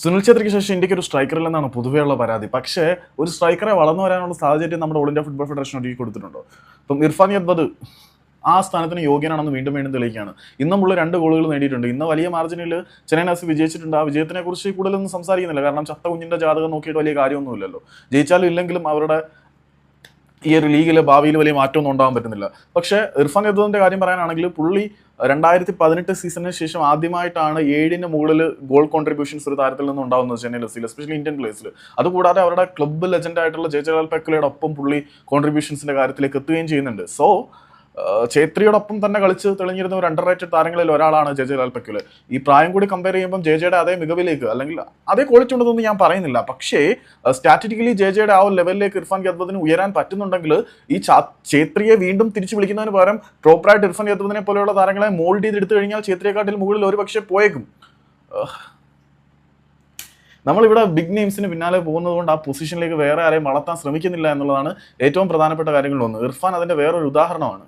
സുനിൽ ഛേത്രിക്ക് ശേഷം ഇന്ത്യക്ക് ഒരു സ്ട്രൈക്കറില്ലെന്നാണ് പൊതുവെയുള്ള പരാതി. പക്ഷേ ഒരു സ്ട്രൈക്കറെ വളർന്നു വരാനുള്ള സാഹചര്യം നമ്മുടെ ഓൾ ഇന്ത്യ ഫുട്ബോൾ ഫെഡറേഷൻ ഒരുക്കി കൊടുത്തിട്ടുണ്ടോ? ഇപ്പം ഇർഫാൻ യദ്ബദ് ആ സ്ഥാനത്തിന് യോഗ്യനാണെന്ന് വീണ്ടും വീണ്ടും തെളിയിക്കുകയാണ്. ഇന്നും പുള്ളി 2 ഗോളുകൾ നേടിയിട്ടുണ്ട്. ഇന്ന് വലിയ മാർജിനിൽ ചെന്നൈയിൻ എഫ് സി വിജയിച്ചിട്ടുണ്ട്. ആ വിജയത്തിനെ കുറിച്ച് കൂടുതലൊന്നും സംസാരിക്കുന്നില്ല. കാരണം ചത്ത കുഞ്ഞിന്റെ ജാതകം നോക്കിയിട്ട് വലിയ കാര്യമൊന്നുമില്ലല്ലോ. ജയിച്ചാലും ഇല്ലെങ്കിലും അവരുടെ ഈ ഒരു ലീഗിൽ ഭാവിയിൽ വലിയ മാറ്റമൊന്നും ഉണ്ടാകാൻ പറ്റുന്നില്ല. പക്ഷേ ഇർഫാൻ യദ്ബദിന്റെ കാര്യം പറയാനാണെങ്കിൽ പുള്ളി 2018 സീസണിന് ശേഷം ആദ്യമായിട്ടാണ് 7ന് മുകളിൽ ഗോൾ കോൺട്രിബ്യൂഷൻസ് ഒരു താരത്തിൽ നിന്ന് ഉണ്ടാകുന്നത് ചെന്നൈ എഫ് സിയിൽ, എസ്പെഷ്യലി ഇന്ത്യൻ പ്ലേസിൽ. അതുകൂടാതെ അവരുടെ ക്ലബ്ബ് ലെജൻഡ് ആയിട്ടുള്ള ജയചലാൽ പെക്കുലയുടെ ഒപ്പം പുള്ളി കോൺട്രിബ്യൂഷൻസിന്റെ കാര്യത്തിലേക്ക് എത്തുകയും ചെയ്യുന്നുണ്ട്. സോ ഛേത്രിയോടൊപ്പം തന്നെ കളിച്ച് തെളിഞ്ഞിരുന്ന ഒരു അണ്ടർ റേറ്റഡ് താരങ്ങളിൽ ഒരാളാണ് ജയചലാൽ പെക്കുല. ഈ പ്രായം കൂടി കമ്പയർ ചെയ്യുമ്പോൾ ജെജയുടെ അതേ മികവിലേക്ക് അല്ലെങ്കിൽ അതേ ക്വാളിറ്റി ഉണ്ടെന്നൊന്നും ഞാൻ പറയുന്നില്ല. പക്ഷേ സ്റ്റാറ്റിറ്റിക്കലി ജെജയുടെ ആ ഒരു ലെവലിലേക്ക് ഇർഫാൻ യദ്ബദിന് ഉയരാൻ പറ്റുന്നുണ്ടെങ്കിൽ ഈ ഛേത്രിയെ വീണ്ടും തിരിച്ചു വിളിക്കുന്നതിന് പകരം പ്രോപ്പറായിട്ട് ഇർഫാൻ യദ്ബദിനെ പോലെയുള്ള താരങ്ങളെ മോൾഡ് ചെയ്തെടുത്തു കഴിഞ്ഞാൽ ഛേത്രിയെക്കാട്ടിൽ മുകളിൽ ഒരു പക്ഷേ പോയേക്കും. നമ്മളിവിടെ ബിഗ് നെയിംസിന് പിന്നാലെ പോകുന്നത് കൊണ്ട് ആ പൊസിഷനിലേക്ക് വേറെ ആരെയും വളർത്താൻ ശ്രമിക്കുന്നില്ല എന്നുള്ളതാണ് ഏറ്റവും പ്രധാനപ്പെട്ട കാര്യങ്ങളിലൊന്ന്. ഇർഫാൻ അതിന്റെ വേറൊരു ഉദാഹരണമാണ്.